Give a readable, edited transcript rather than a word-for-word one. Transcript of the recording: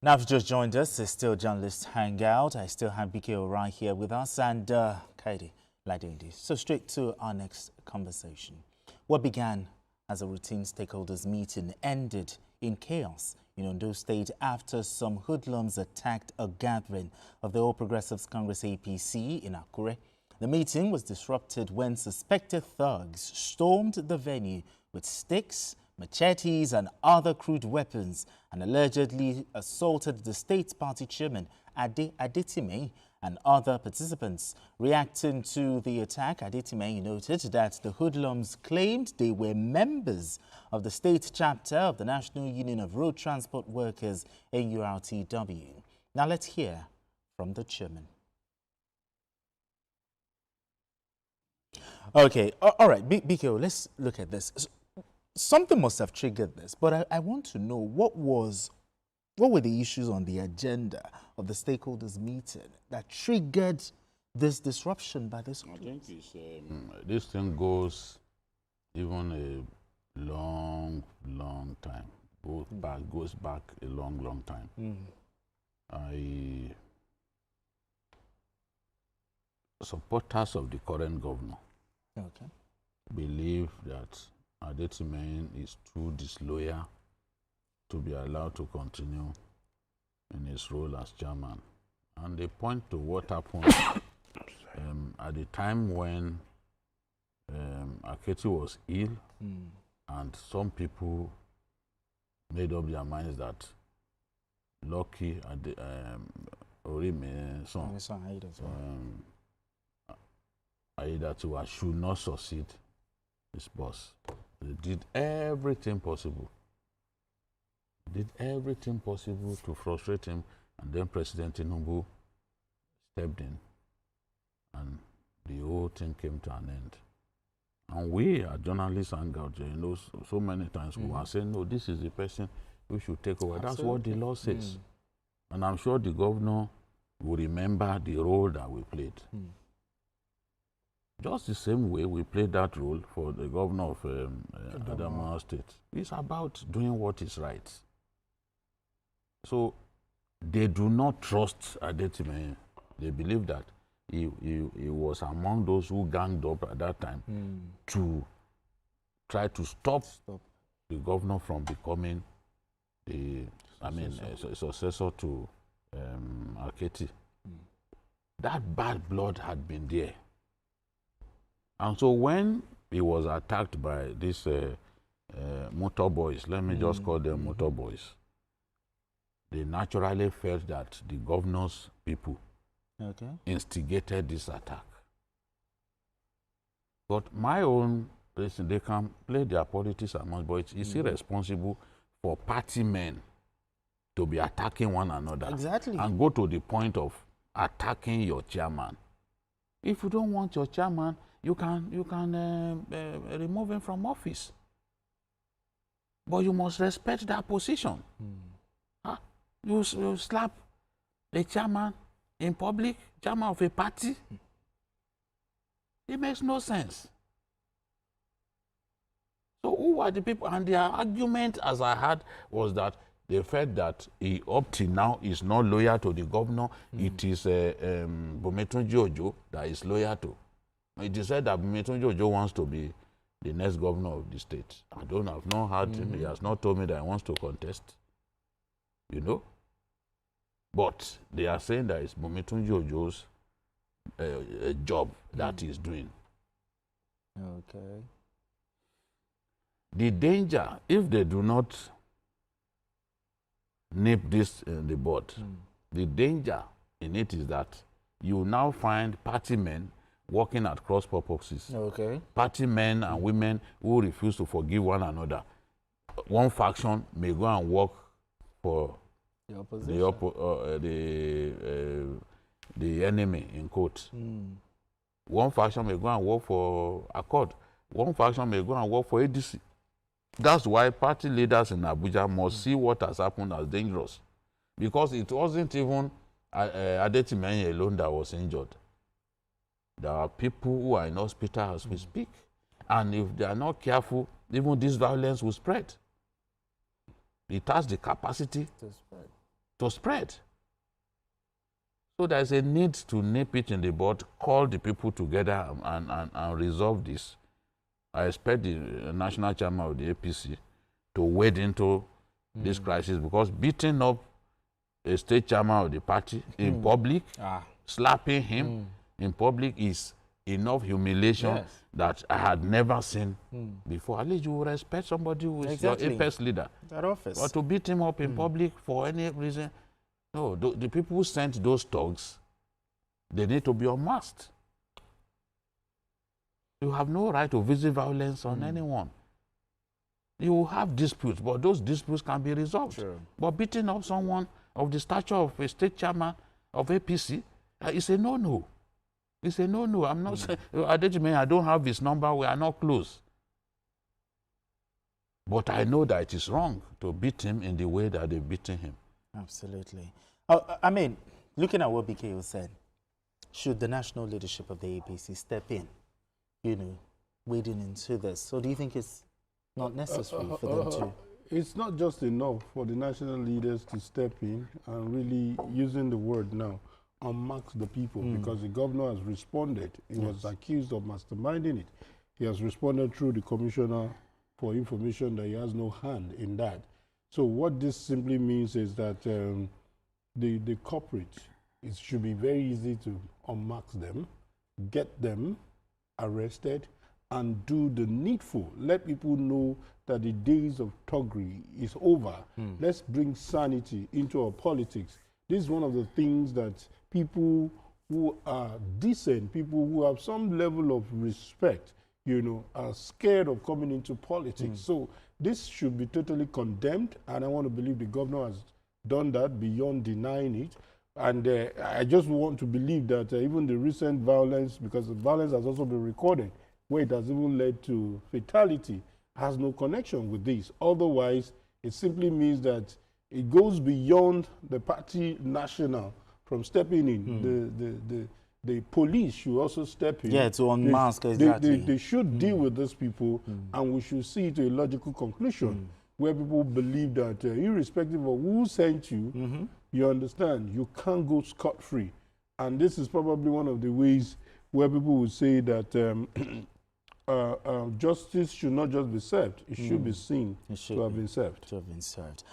Now, if you just joined us, it's still Journalist Hangout. I still have BKO right here with us and Kaidi Ladindi. So straight to our next conversation. What began as a routine stakeholders meeting ended in chaos in Ondo State after some hoodlums attacked a gathering of the All Progressives Congress APC in Akure. The meeting was disrupted when suspected thugs stormed the venue with sticks, machetes and other crude weapons and allegedly assaulted the state party chairman Adetime and other participants. Reacting to the attack, Adetime noted that the hoodlums claimed they were members of the state chapter of the National Union of Road Transport Workers, NURTW. Now let's hear from the chairman. Okay, all right, BKO, let's look at this. Something must have triggered this, but I want to know what were the issues on the agenda of the stakeholders meeting that triggered this disruption by this? I think it's, this thing goes even a long time. Goes back a long time. Supporters of the current governor believe that Adetime is too disloyal to be allowed to continue in his role as chairman. And they point to what happened at the time when Aketi was ill, and some people made up their minds that Lucky Orime Aida should not succeed his boss. They did everything possible. To frustrate him, and then President Tinubu stepped in, and the whole thing came to an end. And we, as journalists, hang out there, you know, so many times we are saying, no, this is the person who should take over. Absolutely. That's what the law says. And I'm sure the governor will remember the role that we played. Just the same way we played that role for the governor of Ondo State. It's about doing what is right. So they do not trust Adetime. They believe that he was among those who ganged up at that time to try to stop the governor from becoming the successor to Aketi. That bad blood had been there. And so when he was attacked by these motor boys, let me just call them motor boys, they naturally felt that the governor's people instigated this attack. But my own, listen, they can play their politics among, but it's irresponsible for party men to be attacking one another. Exactly. And go to the point of attacking your chairman. If you don't want your chairman, you can remove him from office. But you must respect that position. Huh? You slap the chairman in public, chairman of a party. It makes no sense. So who are the people? And their argument, as I heard, was that they felt that he up till now is not loyal to the governor. It is Bumetunji Ojo that is loyal to. It is said that Bumetunji Ojo wants to be the next governor of the state. I've not heard him. He has not told me that he wants to contest. You know? But they are saying that it's Bumetunji Ojo's job that he's doing. Okay. The danger, if they do not nip this in the bud, the danger in it is that you now find party men working at cross purposes. Party men and women who refuse to forgive one another. One faction may go and work for the opposition, the enemy, in quote. One faction may go and work for Accord. One faction may go and work for ADC. That's why party leaders in Abuja must see what has happened as dangerous. Because it wasn't even Adetime alone that was injured. There are people who are in hospital as we speak. And if they are not careful, even this violence will spread. It has the capacity to spread. So there's a need to nip it in the bud, call the people together and resolve this. I expect the national chairman of the APC to wade into this crisis, because beating up a state chairman of the party in public, slapping him in public is enough humiliation that I had never seen before. At least you will respect somebody who is your apex leader. That office. Or to beat him up in public for any reason. No, the people who sent those thugs, they need to be unmasked. You have no right to visit violence on anyone. You will have disputes, but those disputes can be resolved. Sure. But beating up someone of the stature of a state chairman of APC is a no-no. It's a no-no. I'm not saying, I don't have his number, we are not close. But I know that it is wrong to beat him in the way that they're beating him. Absolutely. I mean, looking at what BKO said, should the national leadership of the APC step in, wading into this? So do you think it's not necessary for them to? It's not just enough for the national leaders to step in and really, using the word now, unmask the people, because the governor has responded. He was accused of masterminding it. He has responded through the commissioner for information that he has no hand in that. So what this simply means is that the culprits, it should be very easy to unmask them, get them arrested, and do the needful. Let people know that the days of thuggery is over. Let's bring sanity into our politics. This is one of the things that people who are decent, people who have some level of respect, are scared of coming into politics. So this should be totally condemned, and I want to believe the governor has done that beyond denying it. And I just want to believe that even the recent violence, because the violence has also been recorded, where it has even led to fatality, has no connection with this. Otherwise, it simply means that it goes beyond the party national from stepping in. The police should also step in. Yeah, to unmask, exactly. They should deal with these people, and we should see to a logical conclusion where people believe that irrespective of who sent you, you understand, you can't go scot-free. And this is probably one of the ways where people would say that justice should not just be served, it should be seen to have been served.